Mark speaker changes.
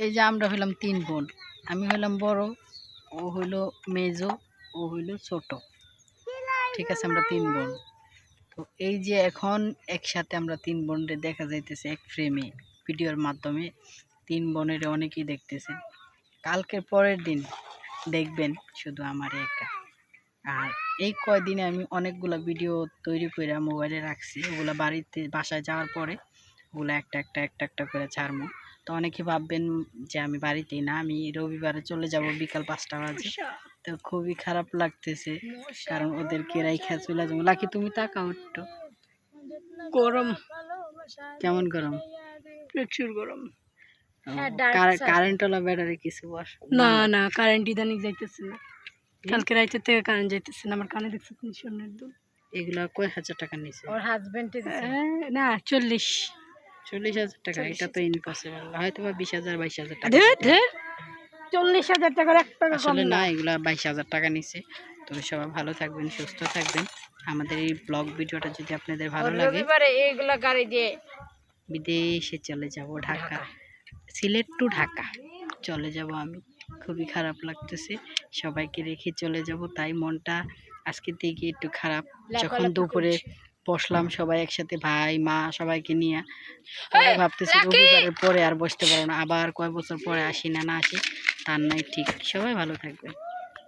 Speaker 1: এই যে আমরা হইলাম ৩ বোন। আমি হইলাম বড়, ও হইলো মেজো, ও হইলো ছোট। ঠিক আছে, আমরা ৩ বোন। তো এই যে এখন একসাথে আমরা ৩ বোনরে দেখা যাইতেছে এক ফ্রেমে ভিডিওর মাধ্যমে। ৩ বোনের অনেকেই দেখতেছেন। কালকের পরের দিন দেখবেন শুধু আমার একা। আর এই কয়দিনে আমি অনেকগুলা ভিডিও তৈরি করে মোবাইলে রাখছি, ওগুলা বাসায় যাওয়ার পরে ওগুলো একটা করে ছাড়বো। তো অনেকে ভাববেন যে আমি বাড়িতেই না, আমি রবিবারে চলে যাব বিকাল 5টা বাজে। তো খুবই খারাপ লাগতেছে, কারণ ওদেরকে রাইখা চলে যাবো। লাকি তুমি তাকাও একটু, গরম কেমন? গরম, প্রচুর গরম। কারেন্টওয়ালা ব্যাটারি কিছু বস না, না কারেন্ট ইদানিং যাইতেছে না। কালকে রাইতে থেকে কারেন্ট যাইতেছে না। আমার কানে দেখছে সোনার দুল। এগুলা কয় হাজার টাকা নিছে ওর হাজবেন্ড? না 40,000 টাকা। এটা তো ইম্পসিবল, হয়তো বা 20,000 22,000 টাকা। 40,000 টাকার 1 টাকা আসলে না, এগুলা 22,000 টাকা নিছে। তো সবাই ভালো থাকবেন, সুস্থ থাকবেন। আমাদের এই ব্লগ ভিডিওটা যদি আপনাদের ভালো লাগে, রবিবারে এইগুলা গাড়ি দিয়ে বিদেশে চলে যাব, ঢাকা, সিলেট টু ঢাকা চলে যাব আমি। খুবই খারাপ লাগতেছে, সবাইকে রেখে চলে যাব, তাই মনটা আজকে থেকে একটু খারাপ। যখন দুপুরে বসলাম সবাই একসাথে, ভাই মা সবাইকে নিয়ে, ভাবতেছি রবিবারের পরে আর বসতে পারবো না, আবার কয় বছর পরে আসি না আসি তার নাই ঠিক। সবাই ভালো থাকবেন।